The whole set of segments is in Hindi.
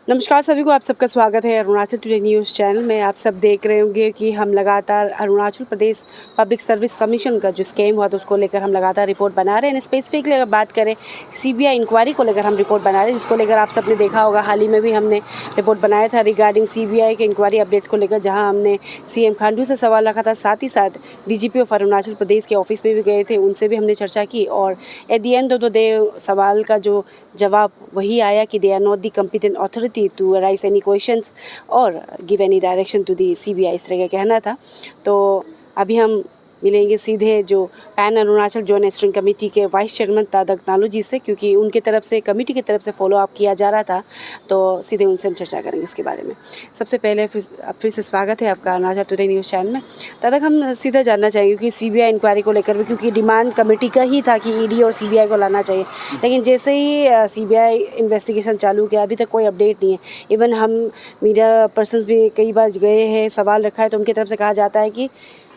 नमस्कार सभी को, आप सबका स्वागत है अरुणाचल टुडे न्यूज़ चैनल में। आप सब देख रहे होंगे कि हम लगातार Arunachal Pradesh public service commission का जो स्कैम हुआ था उसको लेकर हम लगातार रिपोर्ट बना रहे हैं। स्पेसिफिकली अगर बात करें सीबीआई इंक्वायरी को लेकर हम रिपोर्ट बना रहे हैं, जिसको लेकर आप सबने देखा होगा हाल ही में भी हमने रिपोर्ट बनाया था रिगार्डिंग सीबीआई के इंक्वायरी अपडेट्स को लेकर, जहाँ हमने सीएम खांडू से सवाल रखा था। साथ ही साथ डीजीपी ऑफ अरुणाचल प्रदेश के ऑफिस में भी गए थे, उनसे भी हमने चर्चा की और at the end of the day सवाल का जो जवाब वही आया कि they are not the competent authority to raise any questions और give any direction to the CBI, इस तरह का कहना था। तो अभी हम मिलेंगे सीधे जो pan Arunachal joint steering committee के वाइस चेयरमैन तादक नालू जी से, क्योंकि उनके तरफ से कमेटी की तरफ से फॉलो अप किया जा रहा था, तो सीधे उनसे हम चर्चा करेंगे इसके बारे में। सबसे पहले फिर से स्वागत है आपका अरुणाचल टुडे न्यूज़ चैनल में। तादक, हम सीधा जानना चाहेंगे कि सीबीआई इंक्वायरी को लेकर भी, क्योंकि डिमांड कमेटी का ही था कि ईडी और सीबीआई को लाना चाहिए, लेकिन जैसे ही सीबीआई इन्वेस्टिगेशन चालू किया अभी तक कोई अपडेट नहीं है। इवन हम मीडिया पर्सनस भी कई बार गए हैं, सवाल रखा है, तो उनकी तरफ से कहा जाता है कि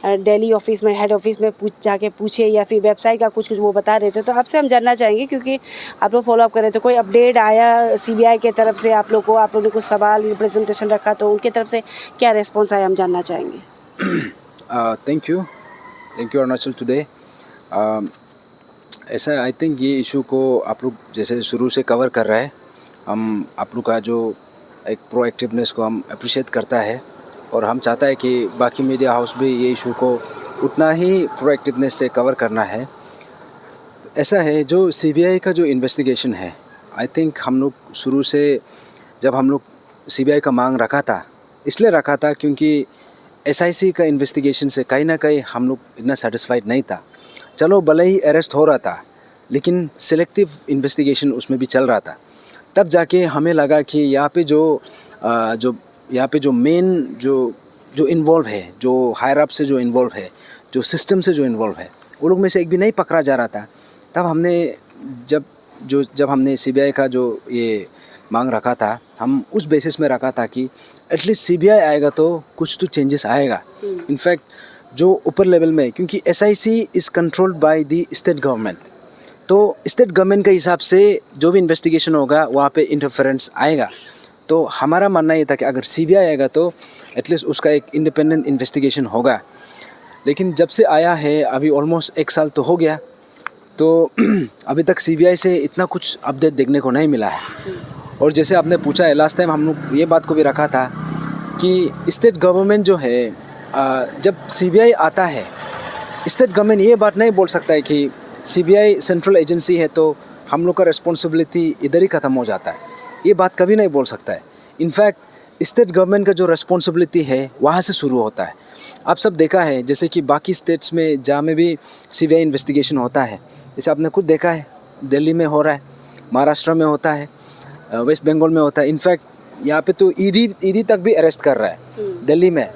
दिल्ली ऑफिस में, हेड ऑफिस में जाके पूछे, या फिर वेबसाइट का कुछ वो बता रहे थे। तो आपसे हम जानना चाहेंगे, क्योंकि आप लोग फॉलो अप कर रहे थे, कोई अपडेट आया सीबीआई के तरफ से आप लोग ने कुछ सवाल रिप्रेजेंटेशन रखा, तो उनके तरफ से क्या रिस्पॉन्स आया, हम जानना चाहेंगे। Thank you Arunachal today. ऐसा आई थिंक ये इशू को आप लोग जैसे शुरू से कवर कर रहे हैं, हम आप लोग का जो एक प्रोएक्टिवनेस को हम अप्रिशिएट करता है, और हम चाहता है कि बाकी मीडिया हाउस भी ये इशू को उतना ही प्रोएक्टिवनेस से कवर करना है। ऐसा है, जो सीबीआई का जो इन्वेस्टिगेशन है, आई थिंक हम लोग शुरू से जब हम लोग सीबीआई का मांग रखा था, इसलिए रखा था क्योंकि एसआईसी का इन्वेस्टिगेशन से कहीं ना कहीं हम लोग इतना सेटिस्फाइड नहीं था। चलो भले ही अरेस्ट हो रहा था, लेकिन सिलेक्टिव इन्वेस्टिगेशन उसमें भी चल रहा था। तब जाके हमें लगा कि यहाँ पे जो मेन जो इन्वॉल्व है, जो हायर अप से जो इन्वॉल्व है, जो सिस्टम से जो इन्वॉल्व है, वो लोग में से एक भी नहीं पकड़ा जा रहा था। तब हमने जब हमने सीबीआई का जो ये मांग रखा था, हम उस बेसिस में रखा था कि एटलीस्ट सीबीआई आएगा तो कुछ तो चेंजेस आएगा। इनफैक्ट जो ऊपर लेवल में, क्योंकि SIC is controlled by the state government, तो स्टेट गवर्नमेंट के हिसाब से जो भी इन्वेस्टिगेशन होगा वहाँ पे इंटरफेरेंस आएगा। तो हमारा मानना ये था कि अगर सीबीआई आएगा तो एटलीस्ट उसका एक इंडिपेंडेंट इन्वेस्टिगेशन होगा। लेकिन जब से आया है, अभी ऑलमोस्ट 1 साल तो हो गया, तो अभी तक सीबीआई से इतना कुछ अपडेट देखने को नहीं मिला है। और जैसे आपने पूछा है, लास्ट टाइम हम लोग ये बात को भी रखा था कि स्टेट गवर्नमेंट जो है, जब सीबीआई आता है, स्टेट गवर्नमेंट ये बात नहीं बोल सकता है कि सीबीआई सेंट्रल एजेंसी है तो हम लोग का रिस्पॉन्सिबिलिटी इधर ही ख़त्म हो जाता है। ये बात कभी नहीं बोल सकता है। इनफैक्ट स्टेट गवर्नमेंट का जो रिस्पॉन्सिबिलिटी है वहाँ से शुरू होता है। आप सब देखा है जैसे कि बाकी स्टेट्स में जहाँ में भी सीबीआई इन्वेस्टिगेशन होता है, जैसे आपने खुद देखा है, दिल्ली में हो रहा है, महाराष्ट्र में होता है, वेस्ट बंगाल में होता है। इनफैक्ट यहाँ पे तो ईडी तक भी अरेस्ट कर रहा है दिल्ली में।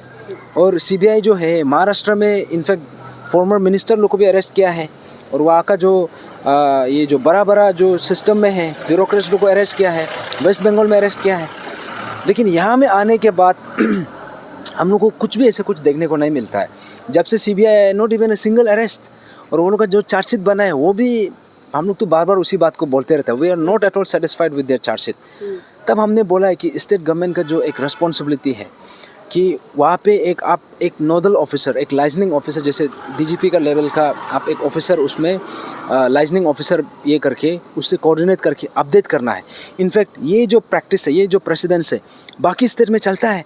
और सीबीआई जो है महाराष्ट्र में, इनफैक्ट फॉर्मर मिनिस्टर लोग को भी अरेस्ट किया है, और वहाँ का जो ये जो बड़ा जो सिस्टम में है ब्यूरोक्रेट्स लोग को अरेस्ट किया है, वेस्ट बंगाल में अरेस्ट किया है। लेकिन यहाँ में आने के बाद हम लोग को कुछ भी ऐसे कुछ देखने को नहीं मिलता है। जब से CBI not even a single arrest, और वो लोग का जो चार्जशीट बना है वो भी, हम लोग तो बार बार उसी बात को बोलते रहते हैं, we are not at all satisfied with their chargesheet. तब हमने बोला है कि स्टेट गवर्नमेंट का जो एक रिस्पॉन्सिबिलिटी है कि वहाँ पे आप एक नोडल ऑफिसर, एक लाइजनिंग ऑफिसर, जैसे डीजीपी का लेवल का आप एक ऑफिसर, उसमें लाइजनिंग ऑफिसर ये करके उससे कोऑर्डिनेट करके अपडेट करना है। इनफैक्ट ये जो प्रैक्टिस है, ये जो प्रेसिडेंस है, बाकी स्टेट में चलता है।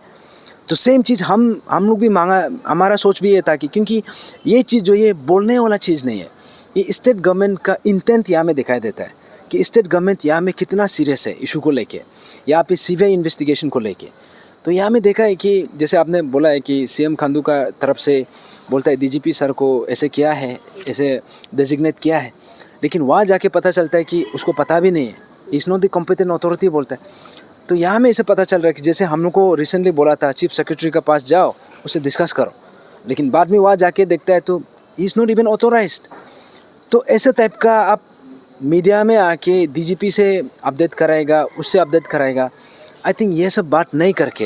तो सेम चीज़ हम लोग भी मांगा, हमारा सोच भी ये था कि क्योंकि ये चीज़ जो ये बोलने वाला चीज़ नहीं है, ये स्टेट गवर्नमेंट का इंटेंट यहाँ में दिखाई देता है कि स्टेट गवर्नमेंट यहाँ में कितना सीरियस है इशू को लेके, यहाँ पे सीबीआई इन्वेस्टिगेशन को लेके। तो यहाँ में देखा है कि जैसे आपने बोला है कि सीएम खांडू का तरफ से बोलता है डीजीपी सर को ऐसे किया है, ऐसे डेजिग्नेट किया है, लेकिन वहाँ जाके पता चलता है कि उसको पता भी नहीं है, is not the competent authority बोलता है। तो यहाँ में ऐसे पता चल रहा है कि जैसे हम लोग को रिसेंटली बोला था चीफ सेक्रेटरी के पास जाओ, उससे डिस्कस करो, लेकिन बाद में वहाँ जाके देखता है तो इज़ नॉट इवन ऑथोराइज्ड। तो ऐसे टाइप का आप मीडिया में आके डीजीपी से अपडेट कराएगा, उससे अपडेट कराएगा। आई थिंक ये सब बात नहीं करके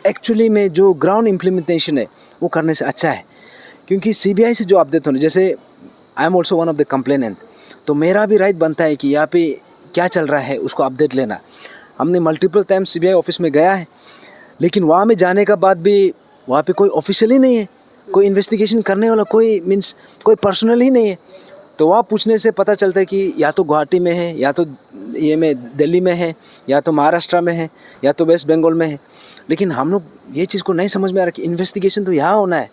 एक्चुअली में जो ग्राउंड इम्प्लीमेंटेशन है वो करने से अच्छा है, क्योंकि सीबीआई से जो अपडेट होने, जैसे I am also one of the complainant, तो मेरा भी राइट बनता है कि यहाँ पे क्या चल रहा है उसको अपडेट लेना। हमने मल्टीपल टाइम सीबीआई ऑफिस में गया है, लेकिन वहाँ में जाने का बाद भी वहाँ पे कोई ऑफिशियल ही नहीं है, कोई इन्वेस्टिगेशन करने वाला कोई पर्सनल ही नहीं है। तो वहाँ पूछने से पता चलता है कि या तो गुवाहाटी में है, या तो ये में दिल्ली में है, या तो महाराष्ट्र में है, या तो वेस्ट बंगाल में है। लेकिन हम लोग ये चीज़ को नहीं समझ में आ रहा कि इन्वेस्टिगेशन तो यहाँ होना है,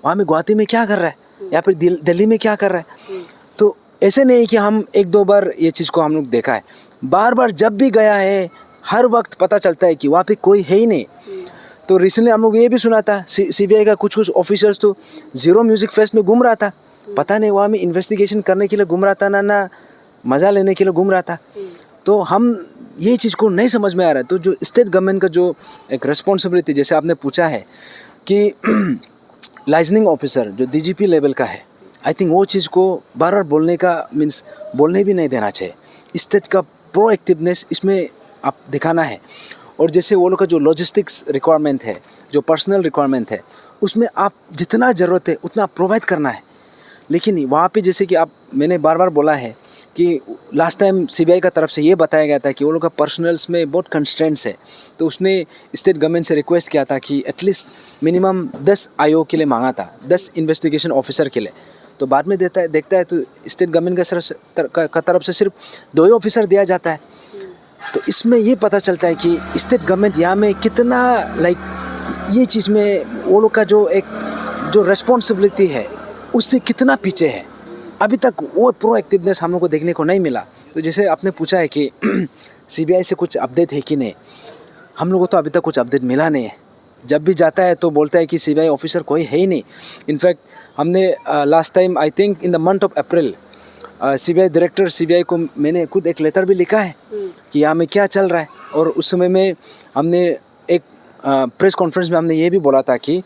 वहाँ में गुवाहाटी में क्या कर रहा है, या फिर दिल्ली में क्या कर रहा है। तो ऐसे नहीं कि हम एक दो बार ये चीज़ को हम लोग देखा है, बार बार जब भी गया है हर वक्त पता चलता है कि वहाँ पे कोई है ही नहीं। तो रिसेंटली हम लोग ये भी सुना था सीबीआई का कुछ ऑफिसर्स तो जीरो म्यूज़िक फेस्ट में घूम रहा था, पता नहीं वहाँ में इन्वेस्टिगेशन करने के लिए घूम रहा था ना मज़ा लेने के लिए घूम रहा था। तो हम ये चीज़ को नहीं समझ में आ रहा है। तो जो स्टेट गवर्नमेंट का जो एक रिस्पॉन्सिबिलिटी, जैसे आपने पूछा है कि लाइजनिंग ऑफिसर जो डीजीपी लेवल का है, आई थिंक वो चीज़ को बार बार बोलने का मीन्स बोलने भी नहीं देना चाहिए। स्टेट का प्रोएक्टिवनेस इसमें आप दिखाना है। और जैसे वो लोग का जो लॉजिस्टिक्स रिक्वायरमेंट है, जो पर्सनल रिक्वायरमेंट है, उसमें आप जितना ज़रूरत है उतना प्रोवाइड करना है। लेकिन वहाँ पे जैसे कि मैंने बार बार बोला है कि लास्ट टाइम सीबीआई का तरफ से ये बताया गया था कि वो लोग का पर्सनल्स में बहुत कंस्ट्रेंट्स है। तो उसने स्टेट गवर्नमेंट से रिक्वेस्ट किया था कि एटलीस्ट मिनिमम 10 आईओ के लिए मांगा था, 10 इन्वेस्टिगेशन ऑफिसर के लिए। तो बाद में देखता है तो स्टेट गवर्नमेंट का तरफ से सिर्फ 2 ही ऑफिसर दिया जाता है। तो इसमें ये पता चलता है कि स्टेट गवर्नमेंट यहाँ में कितना ये चीज़ में वो लोग का जो रिस्पॉन्सिबिलिटी है उससे कितना पीछे है। अभी तक वो प्रोएक्टिवनेस हम लोग को देखने को नहीं मिला। तो जैसे आपने पूछा है कि सीबीआई से कुछ अपडेट है कि नहीं, हम लोग को तो अभी तक कुछ अपडेट मिला नहीं है। जब भी जाता है तो बोलता है कि सीबीआई ऑफिसर कोई है ही नहीं। इनफैक्ट हमने last time I think in the month of April CBI director CBI को मैंने खुद एक लेटर भी लिखा है कि यहाँ में क्या चल रहा है। और उस समय में हमने एक प्रेस कॉन्फ्रेंस में हमने ये भी बोला था कि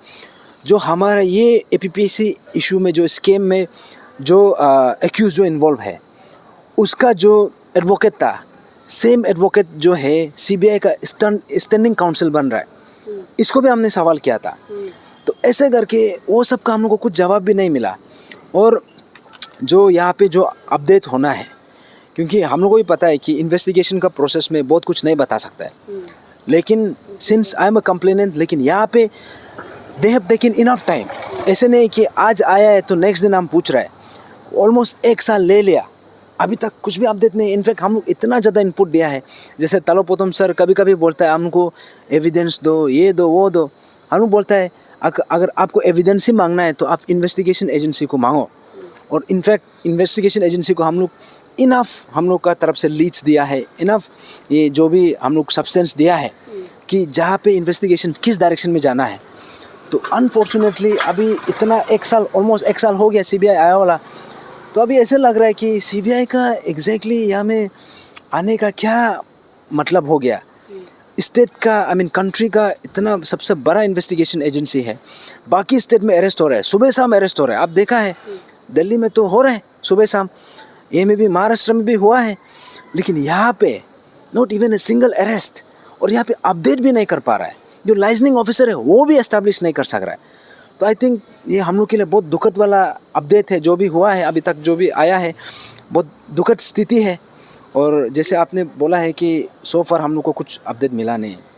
जो हमारा ये एपीपीएससी इशू में जो स्कैम में जो एक्यूज जो इन्वॉल्व है उसका जो एडवोकेट था, सेम एडवोकेट जो है सीबीआई का स्टैंडिंग काउंसिल बन रहा है, इसको भी हमने सवाल किया था। तो ऐसे करके वो सब का हम लोग को कुछ जवाब भी नहीं मिला। और जो यहाँ पे जो अपडेट होना है, क्योंकि हम लोग को भी पता है कि इन्वेस्टिगेशन का प्रोसेस में बहुत कुछ नहीं बता सकता है, लेकिन since I am a complainant, लेकिन यहाँ पे they have taken enough time. ऐसे नहीं कि आज आया है तो नेक्स्ट दिन हम पूछ रहे हैं, ऑलमोस्ट 1 साल ले लिया, अभी तक कुछ भी अपडेट नहीं। इनफैक्ट हम लोग इतना ज़्यादा इनपुट दिया है, जैसे तलोपोतम सर कभी कभी बोलता है हमको एविडेंस दो, ये दो वो दो। हम लोग बोलता है अगर आपको एविडेंस ही मांगना है तो आप इन्वेस्टिगेशन एजेंसी को मांगो। और इनफैक्ट इन्वेस्टिगेशन एजेंसी को हम लोग का तरफ से लीड्स दिया है, इनफ ये जो भी हम लोग सब्सटेंस दिया है कि जहाँ पे इन्वेस्टिगेशन किस डायरेक्शन में जाना है। तो अनफॉर्चुनेटली अभी इतना 1 साल, ऑलमोस्ट 1 साल हो गया सीबीआई आया वाला। तो अभी ऐसे लग रहा है कि सीबीआई का एग्जैक्टली यहाँ में आने का क्या मतलब हो गया। स्टेट का कंट्री का इतना सबसे बड़ा इन्वेस्टिगेशन एजेंसी है, बाकी स्टेट में अरेस्ट हो रहा है, सुबह शाम अरेस्ट हो रहा है। आप देखा है दिल्ली में तो हो रहे हैं सुबह शाम, ये में भी महाराष्ट्र में भी हुआ है, लेकिन यहाँ पे not even a single arrest. और यहाँ पे अपडेट भी नहीं कर पा रहा है, जो लाइजनिंग ऑफिसर है वो भी एस्टैब्लिश नहीं कर सक रहा है। तो आई थिंक ये हम लोग के लिए बहुत दुखद वाला अपडेट है, जो भी हुआ है अभी तक, जो भी आया है बहुत दुखद स्थिति है। और जैसे आपने बोला है कि सो फार हम लोग को कुछ अपडेट मिला नहीं है।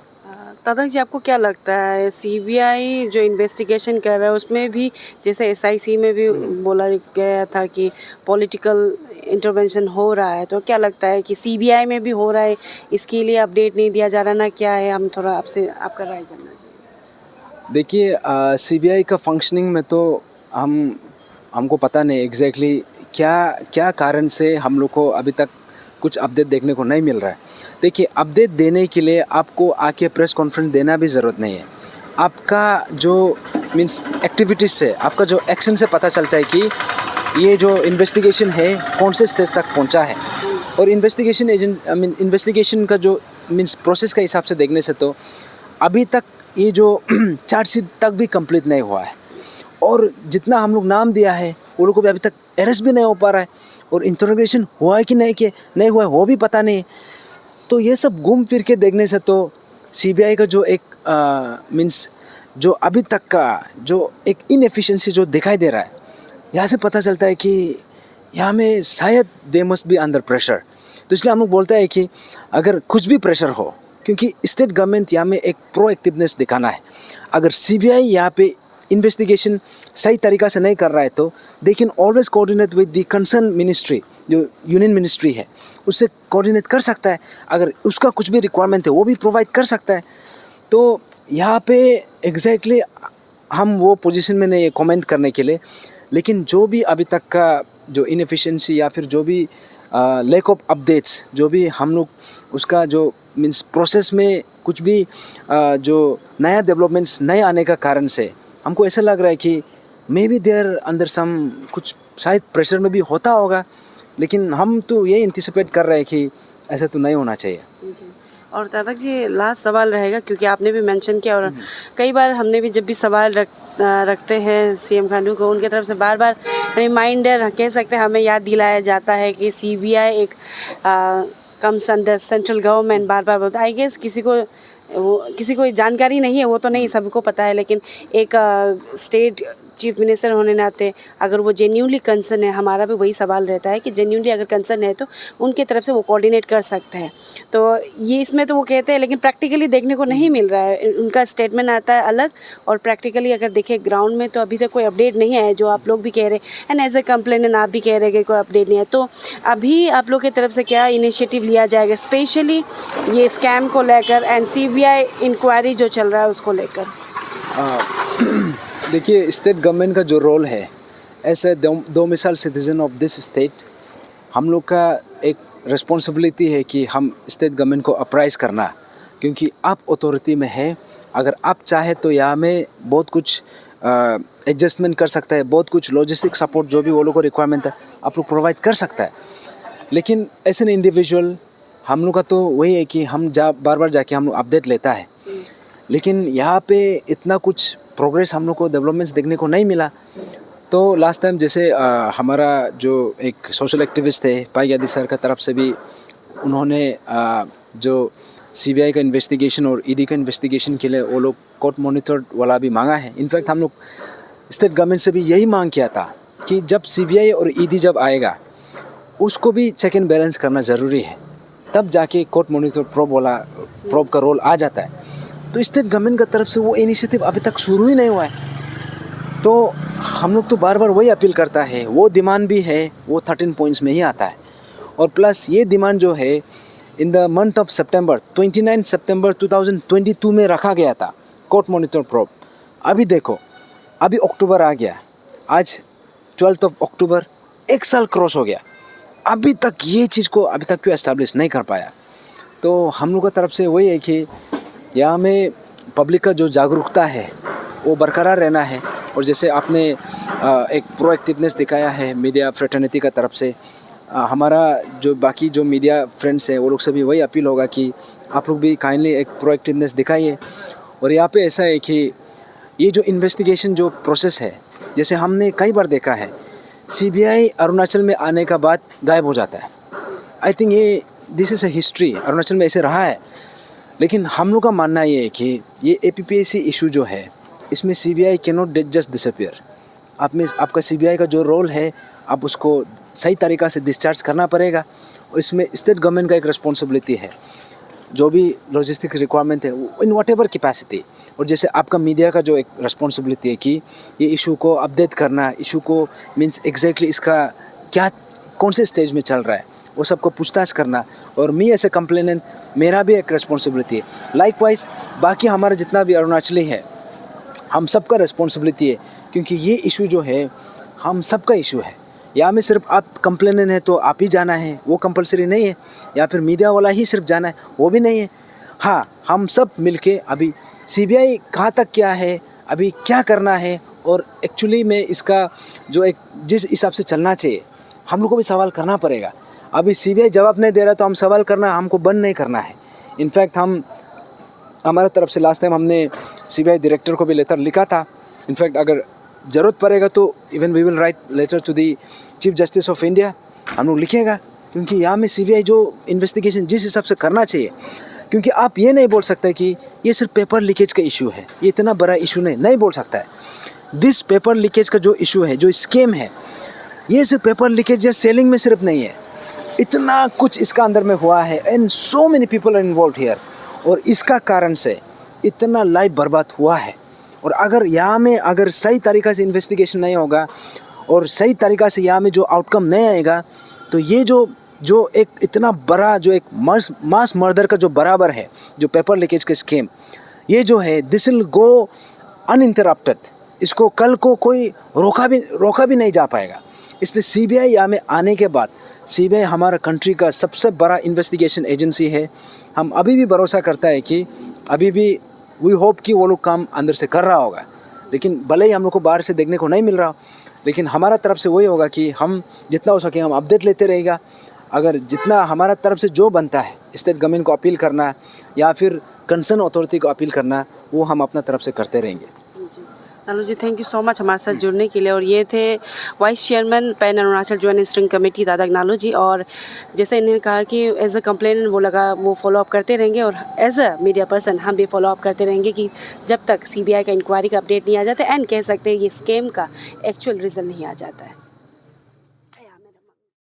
तातक जी, आपको क्या लगता है सीबीआई जो इन्वेस्टिगेशन कर रहा है उसमें भी, जैसे एसआईसी में भी बोला गया था कि पॉलिटिकल इंटरवेंशन हो रहा है, तो क्या लगता है कि सीबीआई में भी हो रहा है, इसके लिए अपडेट नहीं दिया जा रहा ना, क्या है? हम थोड़ा आपसे आपका राय जानना चाहिए। देखिए सीबीआई का फंक्शनिंग में तो हमको पता नहीं एग्जैक्टली क्या कारण से हम लोग को अभी तक कुछ अपडेट देखने को नहीं मिल रहा है। देखिए, अपडेट देने के लिए आपको आके प्रेस कॉन्फ्रेंस देना भी ज़रूरत नहीं है। आपका जो मीन्स एक्टिविटीज़ से, आपका जो एक्शन से पता चलता है कि ये जो इन्वेस्टिगेशन है कौन से स्टेज तक पहुंचा है। और इन्वेस्टिगेशन का जो मीन्स प्रोसेस का हिसाब से देखने से तो अभी तक ये जो चार्जशीट तक भी कंप्लीट नहीं हुआ है, और जितना हम लोग नाम दिया है वो लोग को भी अभी तक अरेस्ट भी नहीं हो पा रहा है, और इंटरोगेशन हुआ है कि नहीं हुआ है वो भी पता नहीं। तो ये सब घूम फिर के देखने से तो सीबीआई का जो एक मीन्स जो अभी तक का जो एक इनएफिशिएंसी जो दिखाई दे रहा है, यहाँ से पता चलता है कि यहाँ में शायद they must be under pressure. तो इसलिए हम लोग बोलते हैं कि अगर कुछ भी प्रेशर हो, क्योंकि स्टेट गवर्नमेंट यहाँ में एक प्रोएक्टिवनेस दिखाना है। अगर सीबीआई यहाँ पे इन्वेस्टिगेशन सही तरीक़ा से नहीं कर रहा है तो they can always coordinate with the concern ministry, जो यूनियन मिनिस्ट्री है उससे कोऑर्डिनेट कर सकता है। अगर उसका कुछ भी रिक्वायरमेंट है वो भी प्रोवाइड कर सकता है। तो यहाँ पे एग्जैक्टली हम वो पोजीशन में नहीं है कमेंट करने के लिए, लेकिन जो भी अभी तक का जो इनएफिशिएंसी या फिर जो भी लैक ऑफ अपडेट्स, जो भी हम लोग उसका जो मीन्स प्रोसेस में कुछ भी जो नया डेवलपमेंट्स नहीं आने का कारण से हमको ऐसा लग रहा है कि मे बी देयर अंदर सम कुछ शायद प्रेशर में भी होता होगा, लेकिन हम तो ये एंटिसिपेट कर रहे हैं कि ऐसा तो नहीं होना चाहिए। जी। और तातक जी, लास्ट सवाल रहेगा, क्योंकि आपने भी मेंशन किया और कई बार हमने भी जब भी सवाल रखते हैं सीएम खानू को, उनकी तरफ से बार बार रिमाइंडर कह सकते हैं, हमें याद दिलाया जाता है कि सीबीआई एक कम्स अंडर सेंट्रल गवर्नमेंट। बार बार बोलता है, आई गेस किसी को जानकारी नहीं है, वो तो नहीं, सबको पता है, लेकिन एक स्टेट चीफ मिनिस्टर होने नाते अगर वो जेन्यूनली कंसर्न है, हमारा भी वही सवाल रहता है कि जेन्यूनली अगर कंसर्न है तो उनके तरफ से वो कोऑर्डिनेट कर सकते हैं। तो ये इसमें तो वो कहते हैं, लेकिन प्रैक्टिकली देखने को नहीं मिल रहा है। उनका स्टेटमेंट आता है अलग और प्रैक्टिकली अगर देखें ग्राउंड में तो अभी तक कोई अपडेट नहीं है, जो आप लोग भी कह रहे हैं एंड एज ए कंप्लेनेंट आप भी कह रहे हैं कि कोई अपडेट नहीं है। तो अभी आप लोग की तरफ से क्या इनिशिएटिव लिया जाएगा, स्पेशली ये स्कैम को लेकर एंड सीबीआई इंक्वायरी जो चल रहा है उसको लेकर? देखिए, स्टेट गवर्नमेंट का जो रोल है as a domicile citizen of this state, हम लोग का एक रिस्पॉन्सिबिलिटी है कि हम स्टेट गवर्नमेंट को अप्राइज करना, क्योंकि आप अथॉरिटी में है। अगर आप चाहे तो यहाँ में बहुत कुछ एडजस्टमेंट कर सकता है, बहुत कुछ लॉजिस्टिक सपोर्ट जो भी वो लोग को रिक्वायरमेंट है आप लोग प्रोवाइड कर सकता है। लेकिन एज एन इंडिविजुअल हम लोग का तो वही है कि हम बार बार जाके हम लोग अपडेट लेता है, लेकिन यहाँ पे इतना कुछ प्रोग्रेस हम लोग को डेवलपमेंट्स देखने को नहीं मिला। तो लास्ट टाइम जैसे हमारा जो एक सोशल एक्टिविस्ट थे पाईयादी सर का तरफ से भी उन्होंने जो सीबीआई का इन्वेस्टिगेशन और ईडी का इन्वेस्टिगेशन के लिए वो लोग कोर्ट मॉनिटर्ड वाला भी मांगा है। इनफैक्ट हम लोग स्टेट गवर्नमेंट से भी यही मांग किया था कि जब सीबीआई और ईडी जब आएगा उसको भी चेक एंड बैलेंस करना ज़रूरी है, तब जाके कोर्ट मॉनिटर प्रोब का रोल आ जाता है। तो स्टेट गवर्नमेंट की तरफ से वो इनिशिएटिव अभी तक शुरू ही नहीं हुआ है। तो हम लोग तो बार बार वही अपील करता है, वो डिमांड भी है, वो 13 पॉइंट्स में ही आता है। और प्लस ये डिमांड जो है इन द मंथ ऑफ सितंबर 29 सितंबर 2022 में रखा गया था कोर्ट मॉनिटर प्रोब। अभी देखो, अभी अक्टूबर आ गया, आज 12 अक्टूबर, 1 साल क्रॉस हो गया, अभी तक ये चीज़ को अभी तक क्यों एस्टैब्लिश नहीं कर पाया। तो हम लोग की तरफ से वही है कि यहाँ में पब्लिक का जो जागरूकता है वो बरकरार रहना है। और जैसे आपने एक प्रोएक्टिवनेस दिखाया है मीडिया फ्रेटर्निटी का तरफ से, हमारा जो बाकी जो मीडिया फ्रेंड्स हैं वो लोग से भी वही अपील होगा कि आप लोग भी काइंडली एक प्रोएक्टिवनेस दिखाइए। और यहाँ पे ऐसा है कि ये जो इन्वेस्टिगेशन जो प्रोसेस है, जैसे हमने कई बार देखा है सीबीआई अरुणाचल में आने का बाद गायब हो जाता है। आई थिंक ये this is a history, Arunachal में ऐसे रहा है। लेकिन हम लोग का मानना ये है कि ये एपीपीएससी इशू जो है इसमें CBI can not just disappear. आपका सीबीआई का जो रोल है आप उसको सही तरीक़ा से डिस्चार्ज करना पड़ेगा। और इसमें स्टेट गवर्नमेंट का एक रिस्पॉन्सिबिलिटी है, जो भी लॉजिस्टिक रिक्वायरमेंट है इन वॉट एवर कैपेसिटी। और जैसे आपका मीडिया का जो एक रिस्पॉन्सिबिलिटी है कि ये इशू को अपडेट करना, इशू को मीन्स एग्जैक्टली इसका क्या कौन से स्टेज में चल रहा है वो सबको पूछताछ करना। और मैं ऐसे कंप्लेनेंट मेरा भी एक रिस्पॉन्सिबिलिटी है। लाइकवाइज बाकी हमारा जितना भी अरुणाचली है हम सबका रिस्पॉन्सिबिलिटी है, क्योंकि ये इशू जो है हम सबका इशू है। या में सिर्फ आप कंप्लेनेंट है तो आप ही जाना है, वो कंपलसरी नहीं है, या फिर मीडिया वाला ही सिर्फ जाना है, वो भी नहीं है। हाँ, हम सब मिलके अभी सीबीआई कहाँ तक क्या है, अभी क्या करना है, और एक्चुअली में इसका जो एक जिस हिसाब से चलना चाहिए हम लोग को भी सवाल करना पड़ेगा। अभी सीबीआई जवाब नहीं दे रहा तो हम सवाल करना हमको बंद नहीं करना है। इनफैक्ट हमारा तरफ से लास्ट टाइम हमने सीबीआई डायरेक्टर को भी लेटर लिखा था। इनफैक्ट अगर ज़रूरत पड़ेगा तो even we will write letter to the chief justice of India, हम लोग लिखेगा। क्योंकि यहाँ में सीबीआई जो इन्वेस्टिगेशन जिस हिसाब से करना चाहिए, क्योंकि आप ये नहीं बोल सकते कि ये सिर्फ पेपर लीकेज का इशू है, ये इतना बड़ा इशू नहीं बोल सकता है। दिस पेपर लीकेज का जो इशू है, जो स्कैम है, ये सिर्फ पेपर लीकेज या सेलिंग में सिर्फ नहीं है, इतना कुछ इसका अंदर में हुआ है and so many people are involve here, और इसका कारण से इतना लाइफ बर्बाद हुआ है। और अगर यहाँ में अगर सही तरीक़ा से इन्वेस्टिगेशन नहीं होगा और सही तरीक़ा से यहाँ में जो आउटकम नहीं आएगा, तो ये जो एक इतना बड़ा जो एक मास मर्डर का जो बराबर है, जो पेपर लीकेज का स्कीम, ये जो है दिस विल गो अनइंटरप्टेड। इसको कल को कोई रोका भी नहीं जा पाएगा। इसलिए सीबीआई यहाँ में आने के बाद, सीबीआई हमारा कंट्री का सबसे बड़ा इन्वेस्टिगेशन एजेंसी है। हम अभी भी भरोसा करता है कि अभी भी वी होप कि वो लोग काम अंदर से कर रहा होगा, लेकिन भले ही हम लोग को बाहर से देखने को नहीं मिल रहा, लेकिन हमारा तरफ से वही होगा कि हम जितना हो सके हम अपडेट लेते रहेगा। अगर जितना हमारा तरफ से जो बनता है स्टेट गवर्नमेंट को अपील करना या फिर कंसर्न अथॉरिटी को अपील करना, वो हम अपना तरफ से करते रहेंगे। नालू जी, थैंक यू सो मच हमारे साथ जुड़ने के लिए। और ये थे vice chairman pan Arunachal joint steering committee दादा नालू जी। और जैसे इन्होंने कहा कि एज अ कंप्लेनेंट वो फॉलो अप करते रहेंगे, और एज अ मीडिया पर्सन हम भी फॉलो अप करते रहेंगे कि जब तक सीबीआई का इंक्वायरी का अपडेट नहीं आ जाता, एंड कह सकते हैं ये स्कैम का एक्चुअल रिजल्ट नहीं आ जाता है।